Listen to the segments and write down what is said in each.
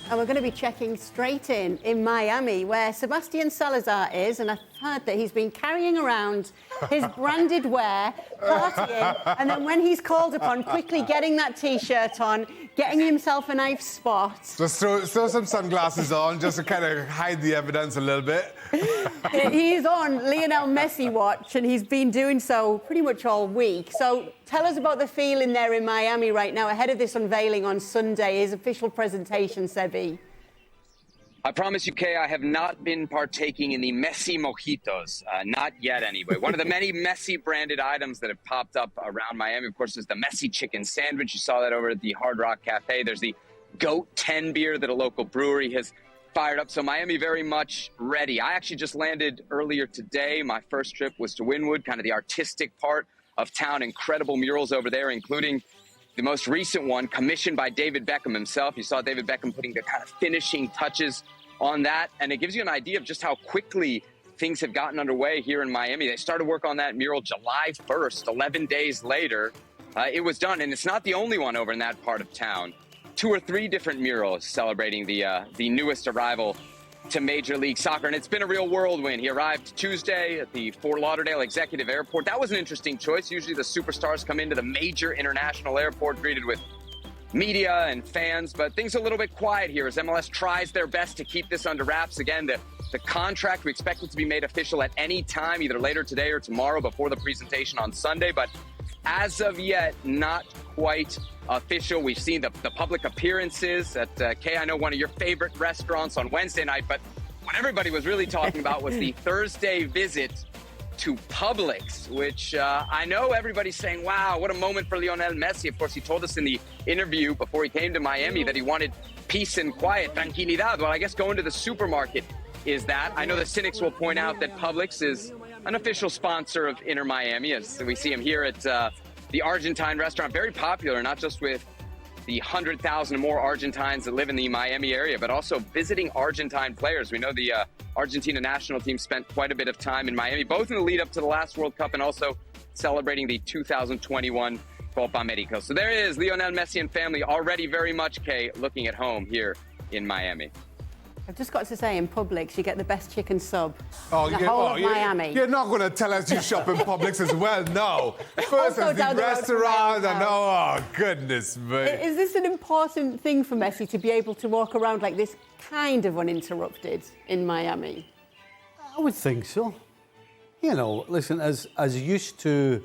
And we're going to be checking straight in Miami, where Sebastian Salazar is, and I've heard that he's been carrying around his branded wear, partying, and then when he's called upon, quickly getting that T-shirt on, getting himself a nice spot. Just throw some sunglasses on, just to kind of hide the evidence a little bit. He's on Lionel Messi watch, and he's been doing so pretty much all week. So tell us about the feeling there in Miami right now, ahead of this unveiling on Sunday, his official presentation, Sebi. I promise you, Kay, I have not been partaking in the Messi mojitos. Not yet, anyway. One of the many Messi-branded items that have popped up around Miami, of course, is the Messi chicken sandwich. You saw that over at the Hard Rock Cafe. There's the Goat 10 beer that a local brewery has fired up. So Miami very much ready. I actually just landed earlier today. My first trip was to Wynwood, kind of the artistic part of town. Incredible murals over there, including the most recent one commissioned by David Beckham himself. You saw David Beckham putting the kind of finishing touches on that, and it gives you an idea of just how quickly things have gotten underway here in Miami. They started work on that mural July 1st. 11 days later, it was done, and it's not the only one over in that part of town. 2 or 3 different murals celebrating the newest arrival to Major League Soccer, and it's been a real whirlwind. He arrived Tuesday at the Fort Lauderdale Executive Airport. That was an interesting choice. Usually the superstars come into the major international airport greeted with media and fans, but things are a little bit quiet here as MLS tries their best to keep this under wraps. Again, the contract, we expect it to be made official at any time, either later today or tomorrow before the presentation on Sunday, but as of yet, not quite official. We've seen the public appearances at, Kay, I know one of your favorite restaurants on Wednesday night, but what everybody was really talking about was the Thursday visit to Publix, which I know everybody's saying, wow, what a moment for Lionel Messi. Of course, he told us in the interview before he came to Miami that he wanted peace and quiet, tranquilidad. Well, I guess going to the supermarket is that. I know the cynics will point out that Publix is an official sponsor of Inter Miami, as we see him here at the Argentine restaurant. Very popular, not just with the 100,000 or more Argentines that live in the Miami area, but also visiting Argentine players. We know the Argentina national team spent quite a bit of time in Miami, both in the lead up to the last World Cup and also celebrating the 2021 Copa America. So there it is, Lionel Messi and family already very much, Kay, looking at home here in Miami. I've just got to say, in Publix, you get the best chicken sub in the yeah, whole of Miami. You're not going to tell us you shop in Publix as well, no. First, Also it's down the the road from my restaurant, and oh, goodness me. Is this an important thing for Messi to be able to walk around like this kind of uninterrupted in Miami? I would think so. You know, listen, as used to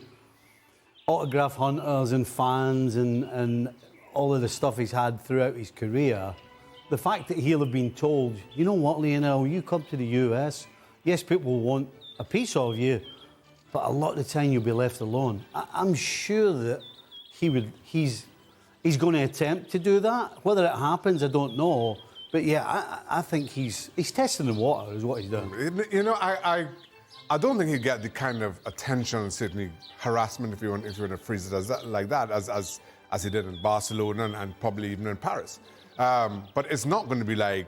autograph hunters and fans and all of the stuff he's had throughout his career, the fact that he'll have been told, you know what, Lionel, you come to the US, yes, people will want a piece of you, but a lot of the time you'll be left alone. I'm sure that he's going to attempt to do that. Whether it happens, I don't know. But yeah, I think he's testing the water is what he's doing. You know, I don't think he'd get the kind of attention, certainly harassment, if you want to phrase it as he did in Barcelona and probably even in Paris. But it's not going to be like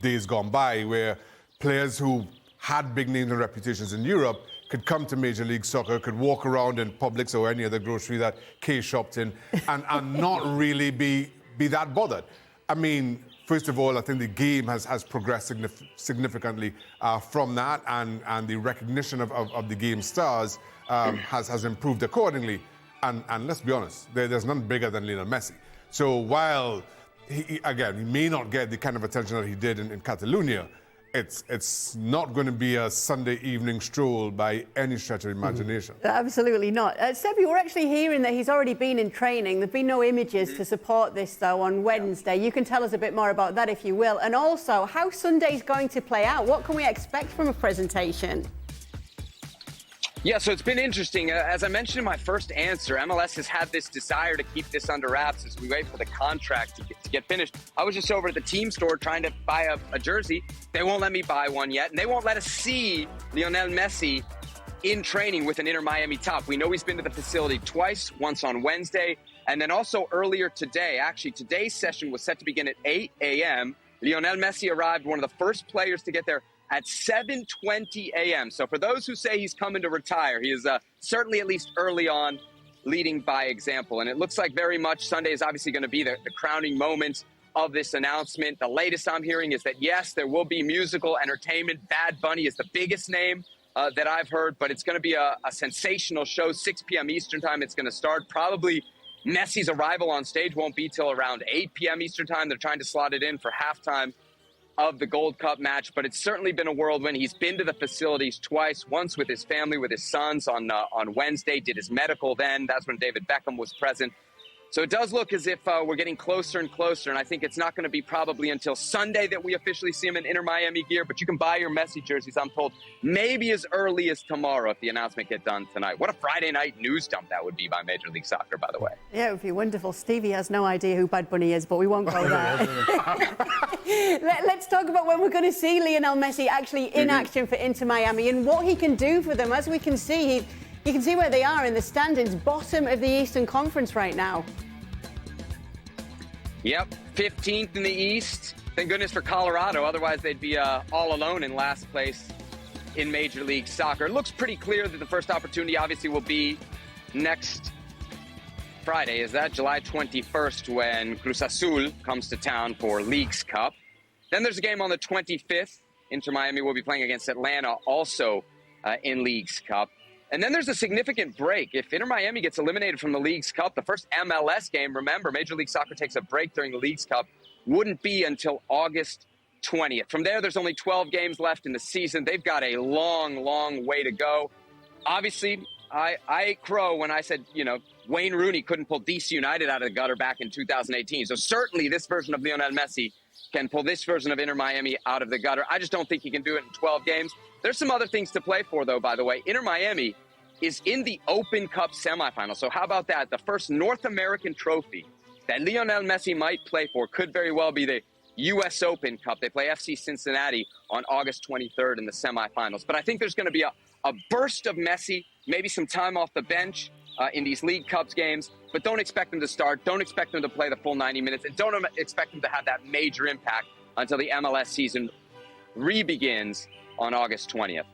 days gone by where players who had big names and reputations in Europe could come to Major League Soccer, could walk around in Publix or any other grocery that Kay shopped in and not really be that bothered. I mean, first of all, I think the game has progressed significantly from that, and the recognition of the game stars has improved accordingly. And let's be honest, there's none bigger than Lionel Messi. So while he may not get the kind of attention that he did in Catalonia, it's not going to be a Sunday evening stroll by any stretch of imagination. Absolutely not. Sebi, we're actually hearing that he's already been in training. There've been no images to support this, though, on Wednesday. You can tell us a bit more about that, if you will. And also, how Sunday's going to play out. What can we expect from a presentation? Yeah, so it's been interesting. As I mentioned in my first answer, MLS has had this desire to keep this under wraps as we wait for the contract to get finished. I was just over at the team store trying to buy a jersey. They won't let me buy one yet, and they won't let us see Lionel Messi in training with an Inter Miami top. We know he's been to the facility twice, once on Wednesday, and then also earlier today. Actually, today's session was set to begin at 8 a.m. Lionel Messi arrived, one of the first players to get there, at 7:20 a.m. So for those who say he's coming to retire, he is certainly at least early on leading by example. And it looks like very much Sunday is obviously going to be the crowning moment of this announcement. The latest I'm hearing is that, yes, there will be musical entertainment. Bad Bunny is the biggest name that I've heard, but it's going to be a sensational show. 6 p.m. Eastern time it's going to start. Probably Messi's arrival on stage won't be till around 8 p.m. Eastern time. They're trying to slot it in for halftime of the Gold Cup match, but it's certainly been a whirlwind. He's been to the facilities twice, once with his family, with his sons on Wednesday, did his medical then. That's when David Beckham was present. So it does look as if we're getting closer and closer, and I think it's not going to be probably until Sunday that we officially see him in Inter Miami gear, but you can buy your Messi jerseys, I'm told, maybe as early as tomorrow if the announcement gets done tonight. What a Friday night news dump that would be by Major League Soccer, by the way. Yeah, it would be wonderful. Stevie has no idea who Bad Bunny is, but we won't go there. Let's talk about when we're going to see Lionel Messi actually in action for Inter Miami and what he can do for them. As we can see, you can see where they are in the standings, bottom of the Eastern Conference right now. Yep, 15th in the East. Thank goodness for Colorado. Otherwise, they'd be all alone in last place in Major League Soccer. It looks pretty clear that the first opportunity obviously will be next Friday. Is that July 21st when Cruz Azul comes to town for Leagues Cup. Then there's a game on the 25th. Inter Miami will be playing against Atlanta also in Leagues Cup. And then there's a significant break. If Inter Miami gets eliminated from the Leagues Cup, the first MLS game, remember, Major League Soccer takes a break during the Leagues Cup, wouldn't be until August 20th. From there, there's only 12 games left in the season. They've got a long, long way to go. Obviously, I ate crow when I said, Wayne Rooney couldn't pull DC United out of the gutter back in 2018. So certainly this version of Lionel Messi can pull this version of Inter Miami out of the gutter. I just don't think he can do it in 12 games. There's some other things to play for, though, by the way. Inter Miami is in the Open Cup semifinal. So how about that? The first North American trophy that Lionel Messi might play for could very well be the U.S. Open Cup. They play FC Cincinnati on August 23rd in the semifinals. But I think there's going to be a burst of Messi, maybe some time off the bench in these League Cups games. But don't expect him to start. Don't expect him to play the full 90 minutes. And don't expect him to have that major impact until the MLS season re-begins on August 20th.